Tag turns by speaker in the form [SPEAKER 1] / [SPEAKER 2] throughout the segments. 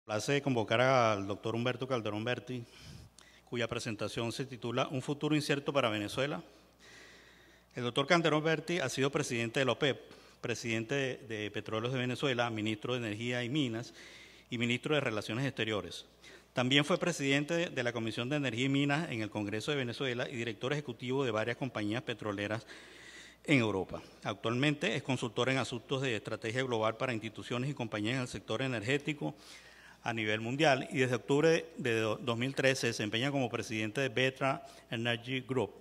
[SPEAKER 1] Place convocar al doctor Humberto Calderón Berti, cuya presentación se titula Un futuro incierto para Venezuela. El doctor Calderón Berti ha sido presidente de la OPEP, presidente de Petróleos de Venezuela, ministro de Energía y Minas y ministro de Relaciones Exteriores. También fue presidente de la Comisión de Energía y Minas en el Congreso de Venezuela y director ejecutivo de varias compañías petroleras en Europa. Actualmente es consultor en asuntos de estrategia global para instituciones y compañías del sector energético a nivel mundial y desde octubre de 2013 se desempeña como presidente de Vetra Energy Group,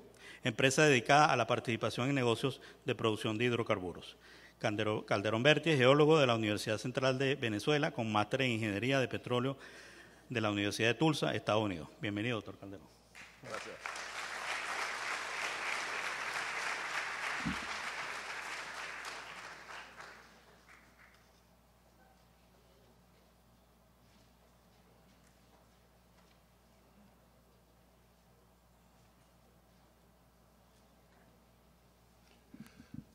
[SPEAKER 1] empresa dedicada a la participación en negocios de producción de hidrocarburos. Calderón Berti es geólogo de la Universidad Central de Venezuela con máster en Ingeniería de Petróleo de la Universidad de Tulsa, Estados Unidos. Bienvenido, doctor Calderón.
[SPEAKER 2] Gracias.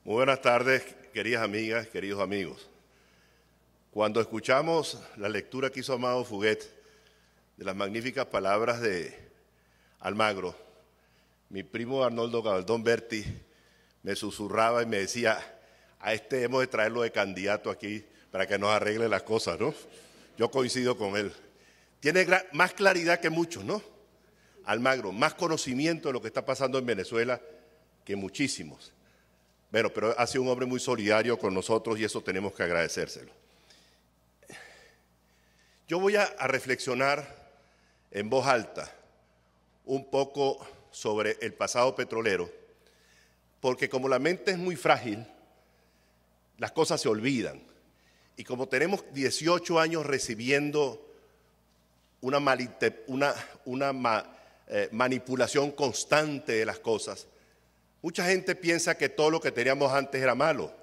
[SPEAKER 2] Muy buenas tardes, queridas amigas, queridos amigos. Cuando escuchamos la lectura que hizo Amado Fuguet de las magníficas palabras de Almagro, mi primo Arnoldo Calderón Berti me susurraba y me decía, a este hemos de traerlo de candidato aquí para que nos arregle las cosas, ¿no? Yo coincido con él. Tiene más claridad que muchos, ¿no? Almagro, más conocimiento de lo que está pasando en Venezuela que muchísimos. Bueno, pero ha sido un hombre muy solidario con nosotros y eso tenemos que agradecérselo. Yo voy a reflexionar en voz alta un poco sobre el pasado petrolero, porque como la mente es muy frágil, las cosas se olvidan. Y como tenemos 18 años recibiendo una manipulación constante de las cosas, mucha gente piensa que todo lo que teníamos antes era malo.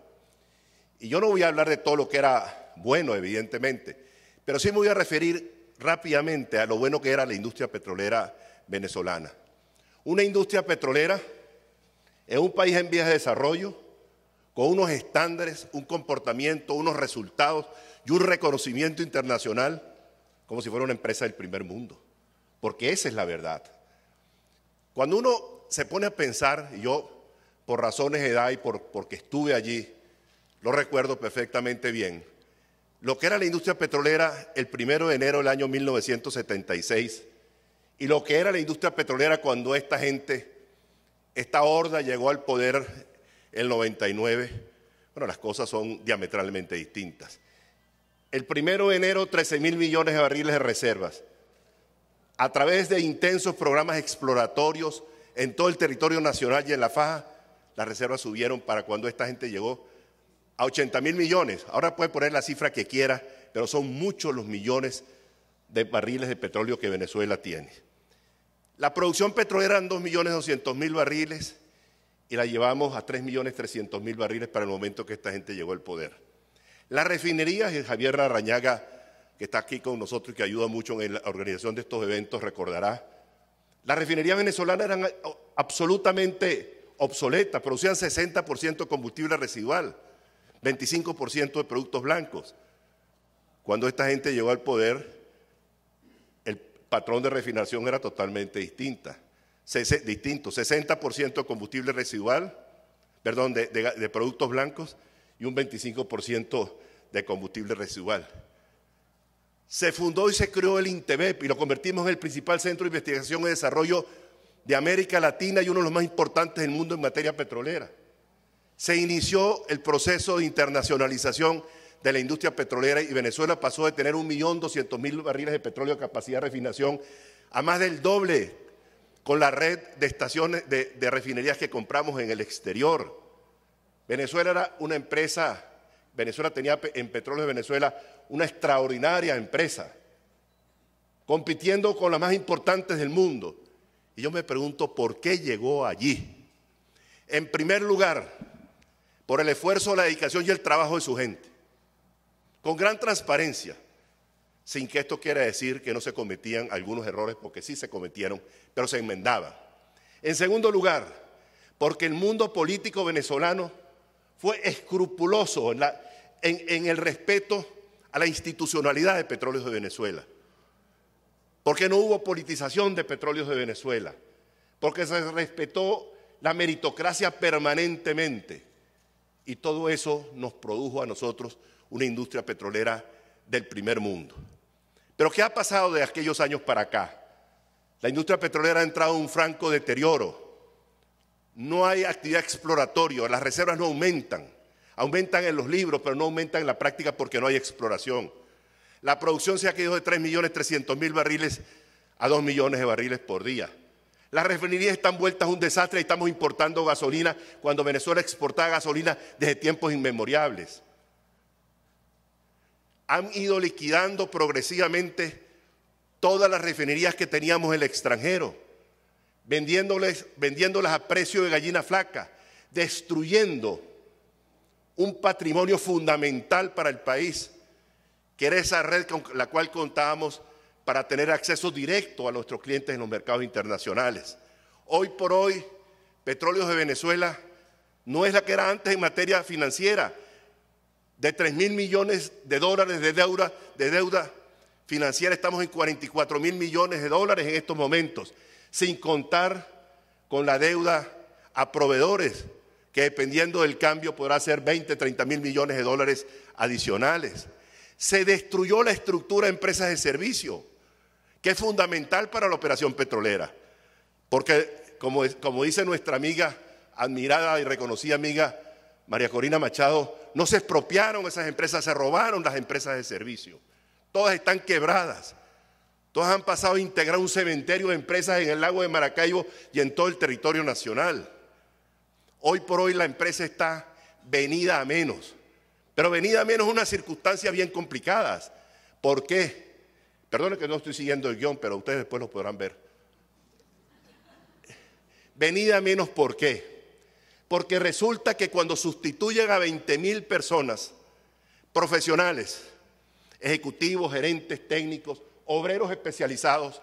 [SPEAKER 2] Y yo no voy a hablar de todo lo que era bueno, evidentemente, pero sí me voy a referir rápidamente a lo bueno que era la industria petrolera venezolana. Una industria petrolera en un país en vías de desarrollo, con unos estándares, un comportamiento, unos resultados y un reconocimiento internacional, como si fuera una empresa del primer mundo, porque esa es la verdad. Cuando uno se pone a pensar, y yo por razones de edad y porque estuve allí, lo recuerdo perfectamente bien, lo que era la industria petrolera el 1 de enero del año 1976 y lo que era la industria petrolera cuando esta horda llegó al poder el 99, bueno, las cosas son diametralmente distintas. El 1 de enero, 13.000 millones de barriles de reservas. A través de intensos programas exploratorios en todo el territorio nacional y en la faja, las reservas subieron para cuando esta gente llegó a 80.000 millones. Ahora puede poner la cifra que quiera, pero son muchos los millones de barriles de petróleo que Venezuela tiene. La producción petrolera eran 2.200.000 barriles y la llevamos a 3.300.000 barriles para el momento que esta gente llegó al poder. Las refinerías, y Javier Larrañaga, que está aquí con nosotros y que ayuda mucho en la organización de estos eventos, recordará, las refinerías venezolanas eran absolutamente obsoletas, producían 60% combustible residual, 25% de productos blancos. Cuando esta gente llegó al poder, el patrón de refinación era totalmente distinto, 60% de combustible residual, perdón, de productos blancos y un 25% de combustible residual. Se fundó y se creó el INTEBEP y lo convertimos en el principal centro de investigación y desarrollo de América Latina y uno de los más importantes del mundo en materia petrolera. Se inició el proceso de internacionalización de la industria petrolera y Venezuela pasó de tener 1.200.000 barriles de petróleo de capacidad de refinación a más del doble con la red de estaciones de refinerías que compramos en el exterior. Venezuela era una empresa, Venezuela tenía en Petróleos de Venezuela una extraordinaria empresa, compitiendo con las más importantes del mundo. Y yo me pregunto, ¿por qué llegó allí? En primer lugar, por el esfuerzo, la dedicación y el trabajo de su gente, con gran transparencia, sin que esto quiera decir que no se cometían algunos errores, porque sí se cometieron, pero se enmendaban. En segundo lugar, porque el mundo político venezolano fue escrupuloso en el respeto a la institucionalidad de Petróleos de Venezuela. Porque no hubo politización de Petróleos de Venezuela. Porque se respetó la meritocracia permanentemente. Y todo eso nos produjo a nosotros una industria petrolera del primer mundo. Pero ¿qué ha pasado de aquellos años para acá? La industria petrolera ha entrado en un franco deterioro. No hay actividad exploratoria, las reservas no aumentan. Aumentan en los libros, pero no aumentan en la práctica porque no hay exploración. La producción se ha caído de 3.300.000 barriles a 2 millones de barriles por día. Las refinerías están vueltas a un desastre y estamos importando gasolina cuando Venezuela exportaba gasolina desde tiempos inmemoriales. Han ido liquidando progresivamente todas las refinerías que teníamos en el extranjero, vendiéndolas a precio de gallina flaca, destruyendo un patrimonio fundamental para el país, que era esa red con la cual contábamos para tener acceso directo a nuestros clientes en los mercados internacionales. Hoy por hoy, Petróleos de Venezuela no es la que era antes en materia financiera. De 3.000 millones de dólares de deuda financiera, estamos en 44.000 millones de dólares en estos momentos, sin contar con la deuda a proveedores, que dependiendo del cambio podrá ser 20, 30.000 millones de dólares adicionales. Se destruyó la estructura de empresas de servicio, que es fundamental para la operación petrolera, porque como dice nuestra amiga, admirada y reconocida amiga María Corina Machado, no se expropiaron esas empresas, se robaron las empresas de servicio. Todas están quebradas, todas han pasado a integrar un cementerio de empresas en el lago de Maracaibo y en todo el territorio nacional. Hoy por hoy la empresa está venida a menos, pero venida a menos unas circunstancias bien complicadas. ¿Por qué? Perdone que no estoy siguiendo el guión, pero ustedes después lo podrán ver. Venida a menos, ¿por qué? Porque resulta que cuando sustituyen a 20.000 personas, profesionales, ejecutivos, gerentes, técnicos, obreros especializados,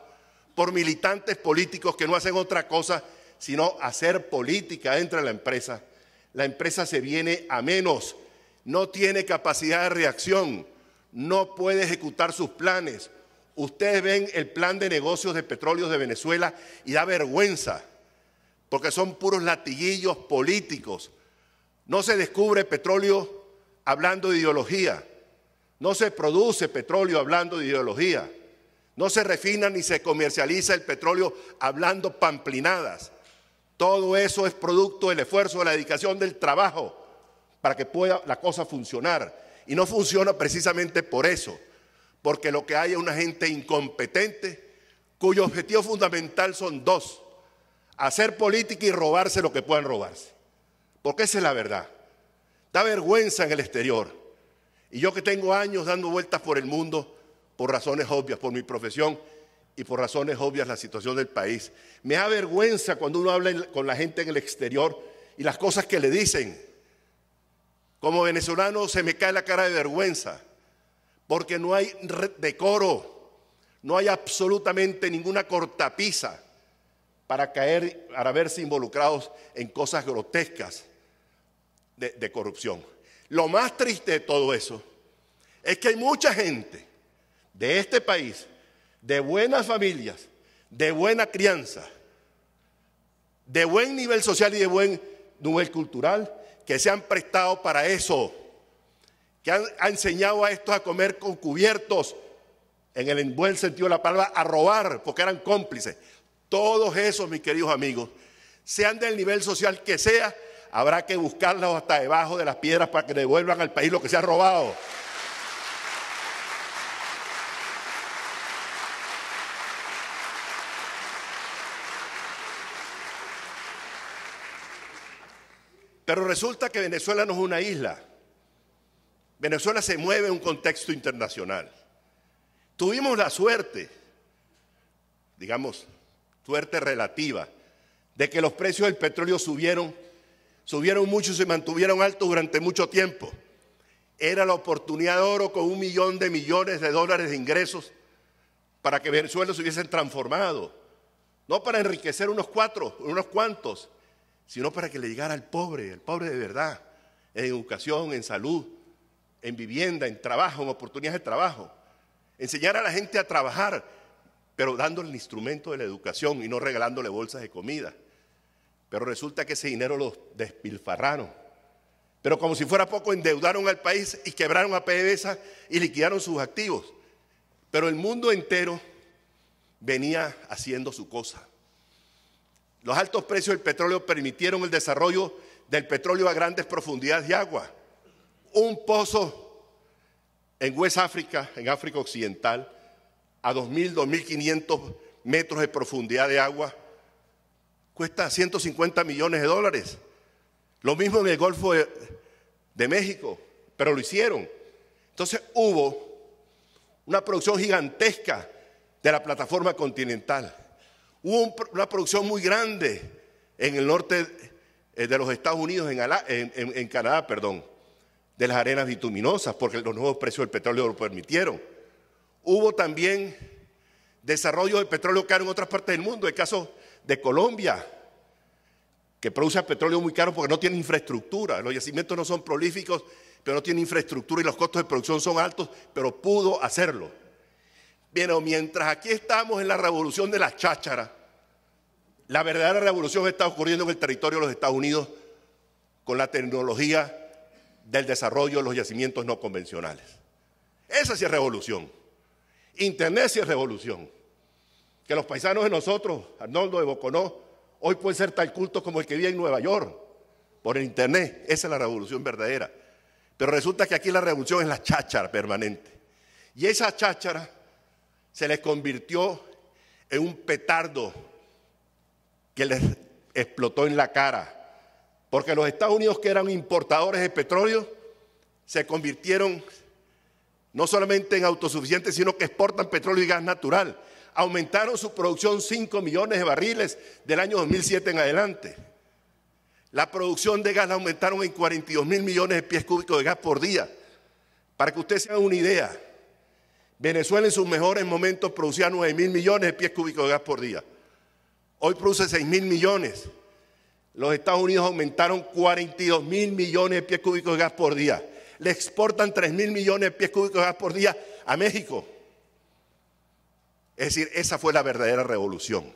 [SPEAKER 2] por militantes políticos que no hacen otra cosa sino hacer política dentro de la empresa se viene a menos, no tiene capacidad de reacción, no puede ejecutar sus planes. Ustedes ven el plan de negocios de Petróleos de Venezuela y da vergüenza, porque son puros latiguillos políticos. No se descubre petróleo hablando de ideología, no se produce petróleo hablando de ideología, no se refina ni se comercializa el petróleo hablando pamplinadas. Todo eso es producto del esfuerzo, de la dedicación, del trabajo, para que pueda la cosa funcionar. Y no funciona precisamente por eso, porque lo que hay es una gente incompetente, cuyo objetivo fundamental son dos: hacer política y robarse lo que puedan robarse. Porque esa es la verdad. Da vergüenza en el exterior. Y yo que tengo años dando vueltas por el mundo, por razones obvias, por mi profesión y por razones obvias la situación del país, me da vergüenza cuando uno habla con la gente en el exterior y las cosas que le dicen. Como venezolano se me cae la cara de vergüenza, porque no hay decoro, no hay absolutamente ninguna cortapisa para verse involucrados en cosas grotescas de corrupción. Lo más triste de todo eso es que hay mucha gente de este país, de buenas familias, de buena crianza, de buen nivel social y de buen nivel cultural, que se han prestado para eso, que han enseñado a estos a comer con cubiertos, en el buen sentido de la palabra, a robar, porque eran cómplices. Todos esos, mis queridos amigos, sean del nivel social que sea, habrá que buscarlos hasta debajo de las piedras para que devuelvan al país lo que se ha robado. Pero resulta que Venezuela no es una isla. Venezuela se mueve en un contexto internacional. Tuvimos la suerte, digamos, suerte relativa, de que los precios del petróleo subieron mucho y se mantuvieron altos durante mucho tiempo. Era la oportunidad de oro con 1 millón de millones de dólares de ingresos para que Venezuela se hubiese transformado. No para enriquecer unos cuantos, sino para que le llegara al pobre de verdad, en educación, en salud, en vivienda, en trabajo, en oportunidades de trabajo. Enseñar a la gente a trabajar, pero dándole el instrumento de la educación y no regalándole bolsas de comida. Pero resulta que ese dinero lo despilfarraron. Pero como si fuera poco, endeudaron al país y quebraron a PDVSA y liquidaron sus activos. Pero el mundo entero venía haciendo su cosa. Los altos precios del petróleo permitieron el desarrollo del petróleo a grandes profundidades de agua. Un pozo en West África, en África Occidental, a 2.000, 2.500 metros de profundidad de agua, cuesta 150 millones de dólares. Lo mismo en el Golfo de México, pero lo hicieron. Entonces hubo una producción gigantesca de la plataforma continental. Hubo una producción muy grande en el norte de los Estados Unidos, en Canadá, de las arenas bituminosas, porque los nuevos precios del petróleo lo permitieron. Hubo también desarrollo de petróleo caro en otras partes del mundo. El caso de Colombia, que produce petróleo muy caro porque no tiene infraestructura. Los yacimientos no son prolíficos, pero no tienen infraestructura y los costos de producción son altos, pero pudo hacerlo. Bien, mientras aquí estamos en la revolución de la cháchara, la verdadera revolución está ocurriendo en el territorio de los Estados Unidos con la tecnología del desarrollo de los yacimientos no convencionales. Esa sí es revolución. Internet sí es revolución. Que los paisanos de nosotros, Arnoldo de Boconó, hoy pueden ser tan cultos como el que vive en Nueva York, por el Internet. Esa es la revolución verdadera. Pero resulta que aquí la revolución es la cháchara permanente. Y esa cháchara se les convirtió en un petardo que les explotó en la cara. Porque los Estados Unidos, que eran importadores de petróleo, se convirtieron no solamente en autosuficientes, sino que exportan petróleo y gas natural. Aumentaron su producción 5 millones de barriles del año 2007 en adelante. La producción de gas la aumentaron en 42.000 millones de pies cúbicos de gas por día. Para que ustedes se hagan una idea, Venezuela en sus mejores momentos producía 9.000 millones de pies cúbicos de gas por día. Hoy produce 6.000 millones. Los Estados Unidos aumentaron 42.000 millones de pies cúbicos de gas por día. Le exportan 3.000 millones de pies cúbicos de gas por día a México. Es decir, esa fue la verdadera revolución.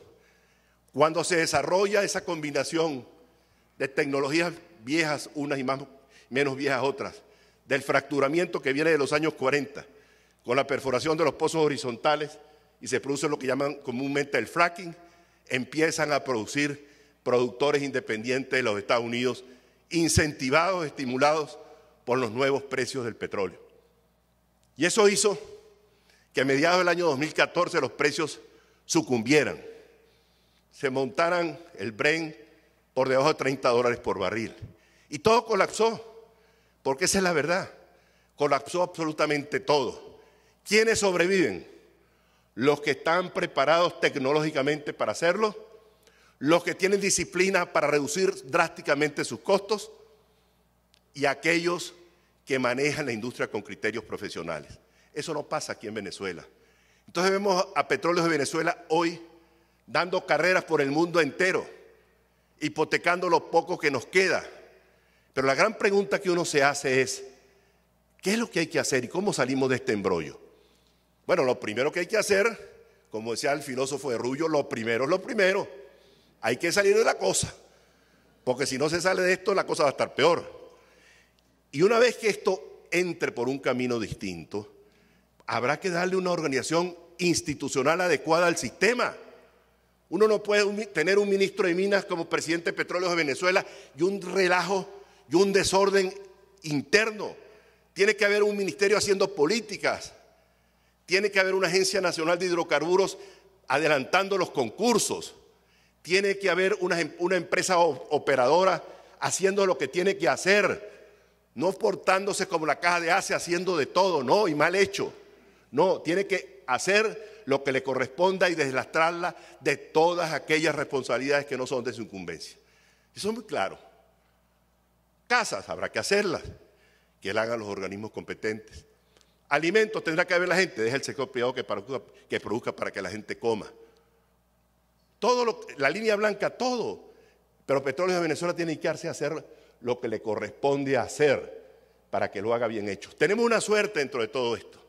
[SPEAKER 2] Cuando se desarrolla esa combinación de tecnologías viejas, unas y menos viejas otras, del fracturamiento que viene de los años 40, con la perforación de los pozos horizontales, y se produce lo que llaman comúnmente el fracking, empiezan a producir productores independientes de los Estados Unidos, incentivados, estimulados por los nuevos precios del petróleo. Y eso hizo que a mediados del año 2014 los precios sucumbieran, se montaran el Brent por debajo de $30 por barril. Y todo colapsó, porque esa es la verdad, colapsó absolutamente todo. ¿Quiénes sobreviven? Los que están preparados tecnológicamente para hacerlo, los que tienen disciplina para reducir drásticamente sus costos y aquellos que manejan la industria con criterios profesionales. Eso no pasa aquí en Venezuela. Entonces vemos a Petróleos de Venezuela hoy dando carreras por el mundo entero, hipotecando lo poco que nos queda. Pero la gran pregunta que uno se hace es, ¿qué es lo que hay que hacer y cómo salimos de este embrollo? Bueno, lo primero que hay que hacer, como decía el filósofo de Rullo, lo primero es lo primero. Hay que salir de la cosa, porque si no se sale de esto, la cosa va a estar peor. Y una vez que esto entre por un camino distinto, habrá que darle una organización institucional adecuada al sistema. Uno no puede tener un ministro de Minas como presidente de Petróleos de Venezuela y un relajo y un desorden interno. Tiene que haber un ministerio haciendo políticas. Tiene que haber una agencia nacional de hidrocarburos adelantando los concursos. Tiene que haber una empresa operadora haciendo lo que tiene que hacer. No portándose como la caja de Asia haciendo de todo, no, y mal hecho. No, tiene que hacer lo que le corresponda y deslastrarla de todas aquellas responsabilidades que no son de su incumbencia. Eso es muy claro. Casas habrá que hacerlas, que la hagan los organismos competentes. Alimentos tendrá que haber la gente, deja el sector privado que produzca para que la gente coma. Todo la línea blanca, todo. Pero Petróleos de Venezuela tiene que darse a hacer lo que le corresponde hacer. para que lo haga bien hecho. Tenemos una suerte dentro de todo esto,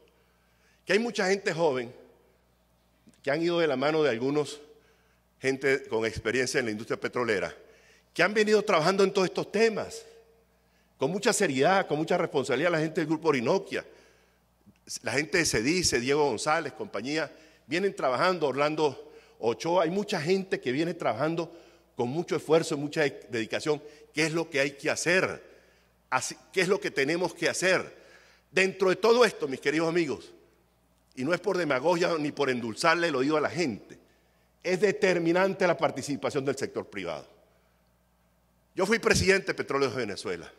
[SPEAKER 2] que hay mucha gente joven que han ido de la mano de algunos gente con experiencia en la industria petrolera, que han venido trabajando en todos estos temas, con mucha seriedad, con mucha responsabilidad. La gente del Grupo Orinoquia, la gente de Cedice, Diego González, compañía, vienen trabajando, Orlando Ochoa, hay mucha gente que viene trabajando con mucho esfuerzo, mucha dedicación. ¿Qué es lo que hay que hacer? ¿Qué es lo que tenemos que hacer? Dentro de todo esto, mis queridos amigos, y no es por demagogia ni por endulzarle el oído a la gente, es determinante la participación del sector privado. Yo fui presidente de Petróleos de Venezuela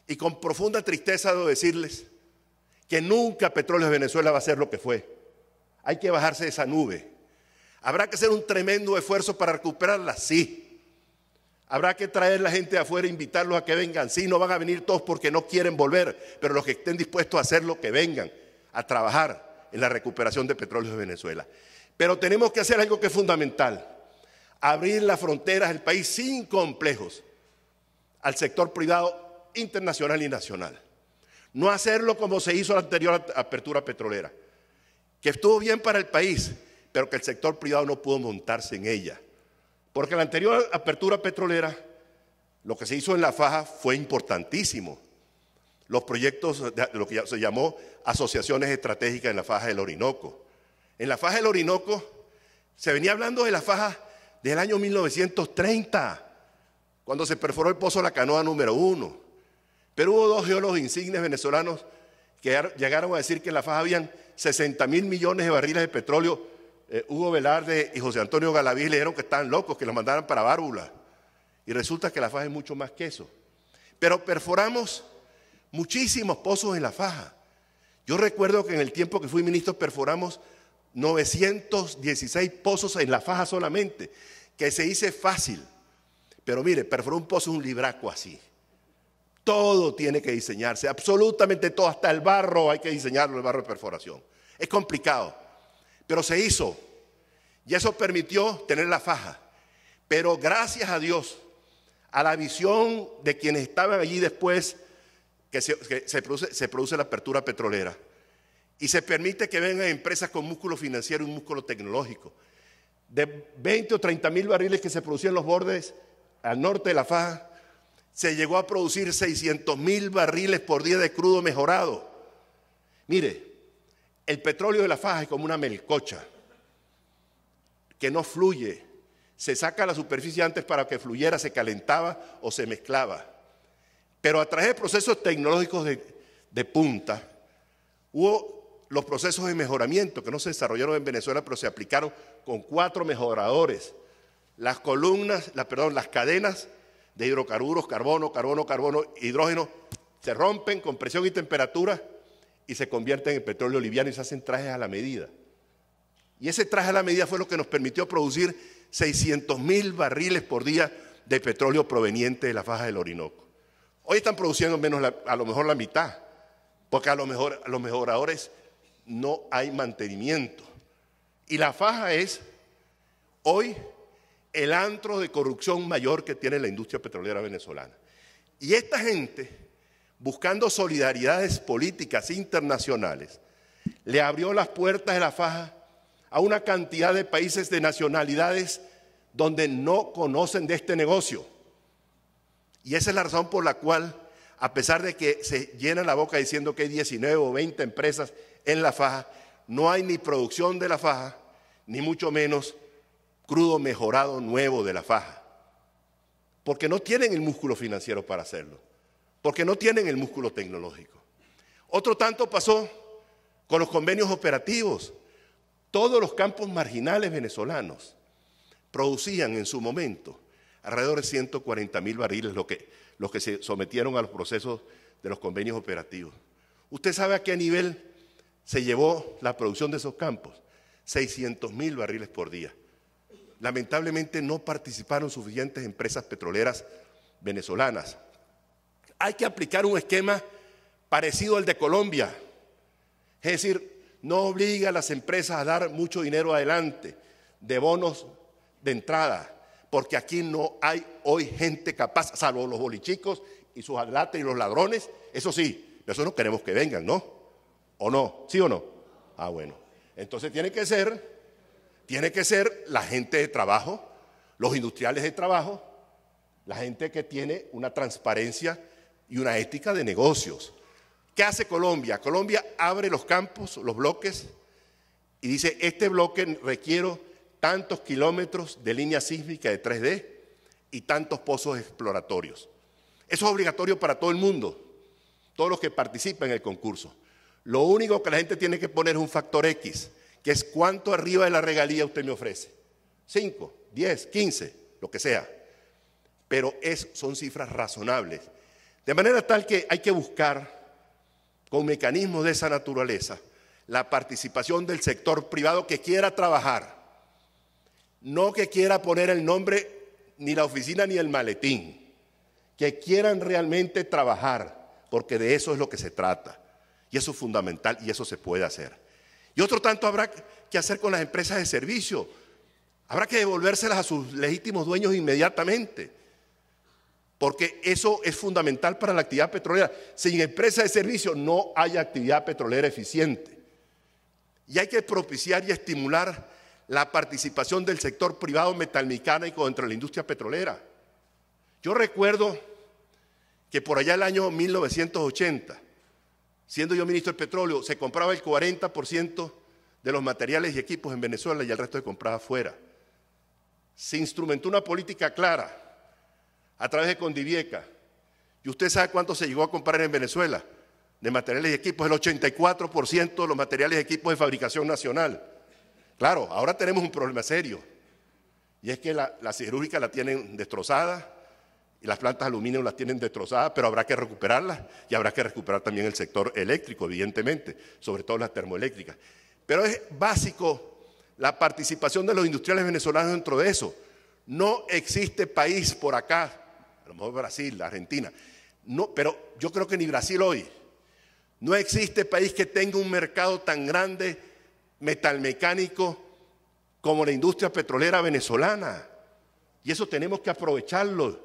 [SPEAKER 2] y con profunda tristeza debo decirles que nunca Petróleos de Venezuela va a ser lo que fue. Hay que bajarse de esa nube. ¿Habrá que hacer un tremendo esfuerzo para recuperarla? Sí. ¿Habrá que traer a la gente de afuera e invitarlos a que vengan? Sí, no van a venir todos porque no quieren volver, pero los que estén dispuestos a hacerlo, que vengan a trabajar en la recuperación de Petróleos de Venezuela. Pero tenemos que hacer algo que es fundamental: abrir las fronteras del país sin complejos al sector privado internacional y nacional. No hacerlo como se hizo la anterior apertura petrolera, que estuvo bien para el país, pero que el sector privado no pudo montarse en ella. Porque la anterior apertura petrolera, lo que se hizo en La Faja fue importantísimo. Los proyectos de lo que se llamó asociaciones estratégicas en la Faja del Orinoco. En la Faja del Orinoco se venía hablando de la faja del año 1930, cuando se perforó el pozo La Canoa número 1. Pero hubo dos geólogos insignes venezolanos que llegaron a decir que en la faja habían 60.000 millones de barriles de petróleo. Hugo Velarde y José Antonio Galaví le dijeron que estaban locos, que los mandaran para Bárbula. Y resulta que la faja es mucho más que eso. Pero perforamos muchísimos pozos en la faja. Yo recuerdo que en el tiempo que fui ministro perforamos 916 pozos en la faja solamente, que se dice fácil. Pero mire, perforar un pozo es un libraco así. Todo tiene que diseñarse, absolutamente todo, hasta el barro hay que diseñarlo, el barro de perforación. Es complicado, pero se hizo. Y eso permitió tener la faja. Pero gracias a Dios, a la visión de quienes estaban allí después que se produce la apertura petrolera. Y se permite que vengan empresas con músculo financiero y un músculo tecnológico. De 20 o 30.000 barriles que se producían en los bordes al norte de la faja, se llegó a producir 600.000 barriles por día de crudo mejorado. Mire, el petróleo de la faja es como una melcocha que no fluye. Se saca a la superficie antes para que fluyera, se calentaba o se mezclaba. Pero a través de procesos tecnológicos de punta, hubo los procesos de mejoramiento que no se desarrollaron en Venezuela, pero se aplicaron con 4 mejoradores. Las cadenas de hidrocarburos, carbono, hidrógeno, se rompen con presión y temperatura y se convierten en petróleo liviano y se hacen trajes a la medida. Y ese traje a la medida fue lo que nos permitió producir 600.000 barriles por día de petróleo proveniente de la faja del Orinoco. Hoy están produciendo a lo mejor la mitad, porque a los mejoradores no hay mantenimiento. Y la faja es hoy el antro de corrupción mayor que tiene la industria petrolera venezolana. Y esta gente, buscando solidaridades políticas internacionales, le abrió las puertas de la faja a una cantidad de países de nacionalidades donde no conocen de este negocio. Y esa es la razón por la cual, a pesar de que se llena la boca diciendo que hay 19 o 20 empresas en la faja, no hay ni producción de la faja, ni mucho menos crudo mejorado nuevo de la faja. Porque no tienen el músculo financiero para hacerlo, porque no tienen el músculo tecnológico. Otro tanto pasó con los convenios operativos. Todos los campos marginales venezolanos producían en su momento alrededor de 140.000 barriles, los que se sometieron a los procesos de los convenios operativos. ¿Usted sabe a qué nivel se llevó la producción de esos campos? 600.000 barriles por día. Lamentablemente no participaron suficientes empresas petroleras venezolanas. Hay que aplicar un esquema parecido al de Colombia. Es decir, no obliga a las empresas a dar mucho dinero adelante de bonos de entrada, porque aquí no hay hoy gente capaz, salvo los bolichicos y sus atlates y los ladrones, eso sí, nosotros no queremos que vengan, ¿no? ¿O no? ¿Sí o no? Ah, bueno. Entonces tiene que ser la gente de trabajo, los industriales de trabajo, la gente que tiene una transparencia y una ética de negocios. ¿Qué hace Colombia? Colombia abre los campos, los bloques, y dice, este bloque requiere tantos kilómetros de línea sísmica de 3D y tantos pozos exploratorios. Eso es obligatorio para todo el mundo, todos los que participan en el concurso. Lo único que la gente tiene que poner es un factor X, que es cuánto arriba de la regalía usted me ofrece. 5, 10, 15, lo que sea. Pero son cifras razonables. De manera tal que hay que buscar, con mecanismos de esa naturaleza, la participación del sector privado que quiera trabajar. No que quiera poner el nombre, ni la oficina, ni el maletín. Que quieran realmente trabajar, porque de eso es lo que se trata. Y eso es fundamental y eso se puede hacer. Y otro tanto habrá que hacer con las empresas de servicio. Habrá que devolvérselas a sus legítimos dueños inmediatamente, porque eso es fundamental para la actividad petrolera. Sin empresas de servicio no hay actividad petrolera eficiente. Y hay que propiciar y estimular la participación del sector privado metalmecánico dentro de la industria petrolera. Yo recuerdo que por allá el año 1980, siendo yo ministro del Petróleo, se compraba el 40% de los materiales y equipos en Venezuela y el resto se compraba afuera. Se instrumentó una política clara a través de Condivieca. ¿Y usted sabe cuánto se llegó a comprar en Venezuela de materiales y equipos? El 84% de los materiales y equipos de fabricación nacional. Claro, ahora tenemos un problema serio, y es que la siderúrgica la tienen destrozada y las plantas de aluminio las tienen destrozadas, pero habrá que recuperarlas y habrá que recuperar también el sector eléctrico, evidentemente, sobre todo las termoeléctricas. Pero es básico la participación de los industriales venezolanos dentro de eso. No existe país por acá, a lo mejor Brasil, Argentina, no, pero yo creo que ni Brasil hoy, no existe país que tenga un mercado tan grande metalmecánico como la industria petrolera venezolana. Y eso tenemos que aprovecharlo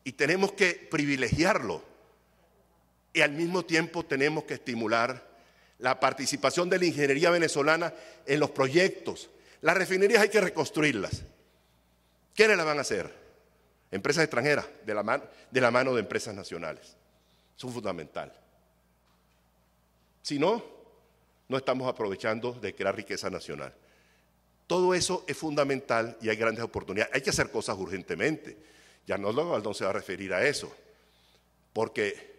[SPEAKER 2] y tenemos que privilegiarlo. Y al mismo tiempo tenemos que estimular la participación de la ingeniería venezolana en los proyectos. Las refinerías hay que reconstruirlas. ¿Quiénes las van a hacer? Empresas extranjeras, de la mano de empresas nacionales. Eso es fundamental. Si no, no estamos aprovechando de crear riqueza nacional. Todo eso es fundamental y hay grandes oportunidades. Hay que hacer cosas urgentemente. Ya Arnoldo Galdón se va a referir a eso. Porque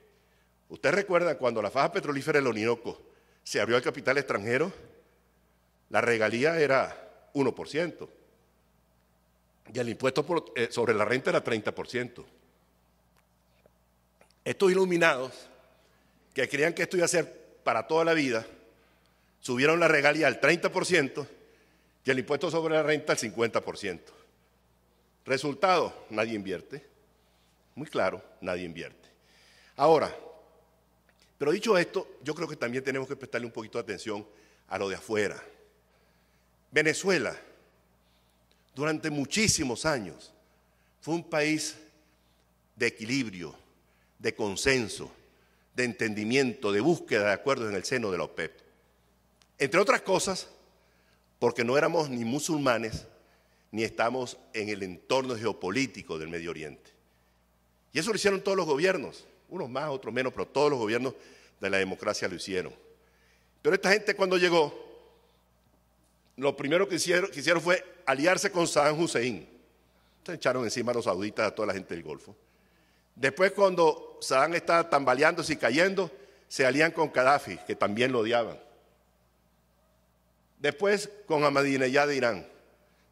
[SPEAKER 2] usted recuerda cuando la faja petrolífera del Orinoco se abrió al capital extranjero, la regalía era 1%. Y el impuesto sobre la renta era 30%. Estos iluminados, que creían que esto iba a ser para toda la vida, subieron la regalía al 30% y el impuesto sobre la renta al 50%. Resultado, nadie invierte. Muy claro, nadie invierte. Ahora, pero dicho esto, yo creo que también tenemos que prestarle un poquito de atención a lo de afuera. Venezuela, durante muchísimos años, fue un país de equilibrio, de consenso, de entendimiento, de búsqueda de acuerdos en el seno de la OPEP. Entre otras cosas, porque no éramos ni musulmanes, ni estamos en el entorno geopolítico del Medio Oriente. Y eso lo hicieron todos los gobiernos, unos más, otros menos, pero todos los gobiernos de la democracia lo hicieron. Pero esta gente cuando llegó, lo primero que hicieron fue aliarse con Saddam Hussein. Se echaron encima a los sauditas, a toda la gente del Golfo. Después, cuando Saddam estaba tambaleándose y cayendo, se alían con Gaddafi, que también lo odiaban. Después, con Ahmadinejad de Irán.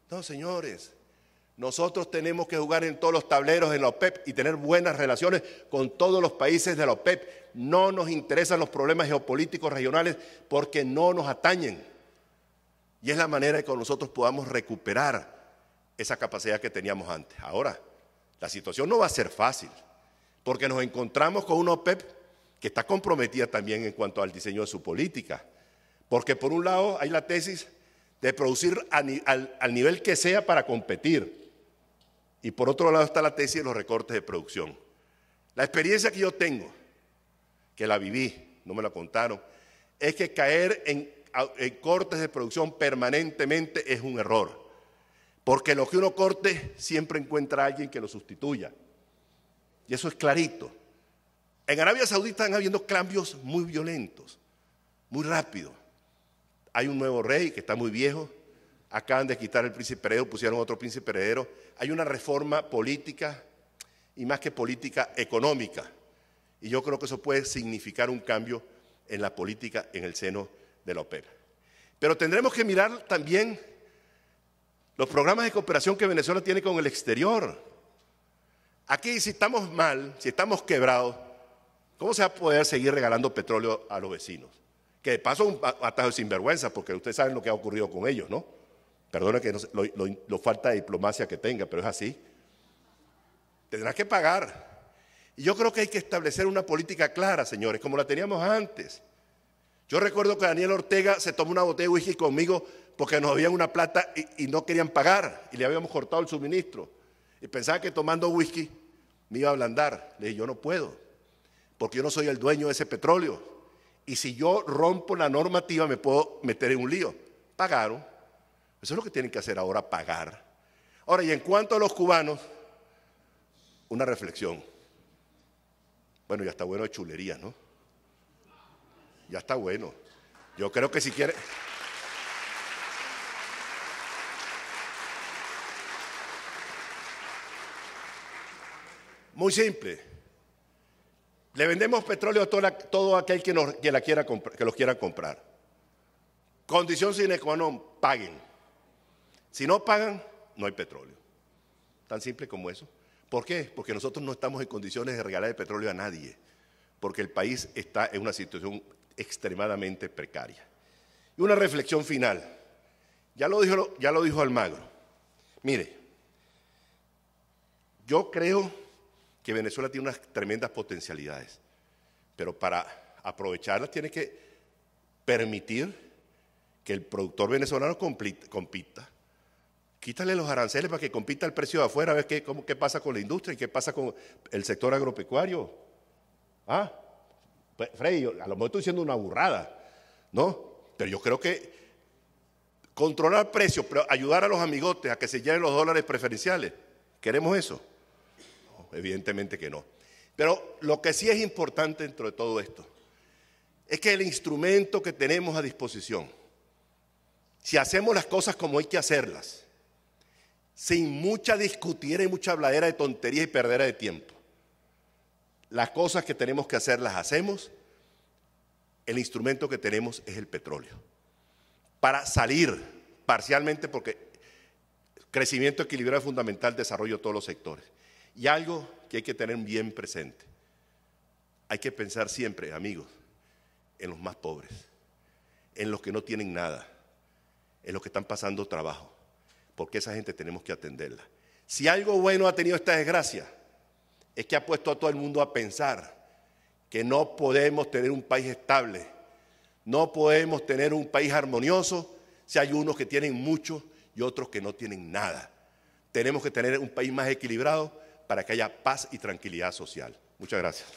[SPEAKER 2] No, señores, nosotros tenemos que jugar en todos los tableros en la OPEP y tener buenas relaciones con todos los países de la OPEP. No nos interesan los problemas geopolíticos regionales porque no nos atañen. Y es la manera en que nosotros podamos recuperar esa capacidad que teníamos antes. Ahora, la situación no va a ser fácil, porque nos encontramos con una OPEP que está comprometida también en cuanto al diseño de su política. Porque por un lado hay la tesis de producir al nivel que sea para competir. Y por otro lado está la tesis de los recortes de producción. La experiencia que yo tengo, que la viví, no me la contaron, es que caer en cortes de producción permanentemente es un error. Porque lo que uno corte siempre encuentra a alguien que lo sustituya. Y eso es clarito. En Arabia Saudita están habiendo cambios muy violentos, muy rápidos. Hay un nuevo rey que está muy viejo. Acaban de quitar el príncipe heredero, pusieron otro príncipe heredero. Hay una reforma política y más que política, económica. Y yo creo que eso puede significar un cambio en la política en el seno de la OPEP. Pero tendremos que mirar también los programas de cooperación que Venezuela tiene con el exterior. Aquí, si estamos mal, si estamos quebrados, ¿cómo se va a poder seguir regalando petróleo a los vecinos? Que de paso es un atajo de sinvergüenza, porque ustedes saben lo que ha ocurrido con ellos, ¿no? Perdona que lo falta de diplomacia que tenga, pero es así. Tendrá que pagar. Y yo creo que hay que establecer una política clara, señores, como la teníamos antes. Yo recuerdo que Daniel Ortega se tomó una botella de whisky conmigo porque nos habían una plata y no querían pagar y le habíamos cortado el suministro. Y pensaba que tomando whisky me iba a ablandar. Le dije, yo no puedo, porque yo no soy el dueño de ese petróleo. Y si yo rompo la normativa me puedo meter en un lío. Pagaron. Eso es lo que tienen que hacer ahora, pagar. Ahora, y en cuanto a los cubanos, una reflexión. Bueno, ya está bueno de chulería, ¿no? Ya está bueno. Yo creo que si quiere... Muy simple. Le vendemos petróleo a todo aquel que los quiera comprar. Condición sine qua non, paguen. Si no pagan, no hay petróleo. Tan simple como eso. ¿Por qué? Porque nosotros no estamos en condiciones de regalar el petróleo a nadie, porque el país está en una situación extremadamente precaria. Y una reflexión final. Ya lo dijo Almagro. Mire, yo creo que Venezuela tiene unas tremendas potencialidades, pero para aprovecharlas tiene que permitir que el productor venezolano compita. Quítale los aranceles para que compita el precio de afuera, a ver qué pasa con la industria y qué pasa con el sector agropecuario. Freddy, a lo mejor estoy diciendo una burrada, ¿no? Pero yo creo que controlar precios, pero ayudar a los amigotes a que se lleven los dólares preferenciales, ¿queremos eso? No, evidentemente que no. Pero lo que sí es importante dentro de todo esto es que el instrumento que tenemos a disposición, si hacemos las cosas como hay que hacerlas, sin mucha discutida y mucha habladera de tonterías y perdera de tiempo, las cosas que tenemos que hacer las hacemos, el instrumento que tenemos es el petróleo. Para salir parcialmente, porque crecimiento equilibrado es fundamental, desarrollo de todos los sectores. Y algo que hay que tener bien presente, hay que pensar siempre, amigos, en los más pobres, en los que no tienen nada, en los que están pasando trabajo, porque esa gente tenemos que atenderla. Si algo bueno ha tenido esta desgracia, es que ha puesto a todo el mundo a pensar que no podemos tener un país estable, no podemos tener un país armonioso si hay unos que tienen mucho y otros que no tienen nada. Tenemos que tener un país más equilibrado para que haya paz y tranquilidad social. Muchas gracias.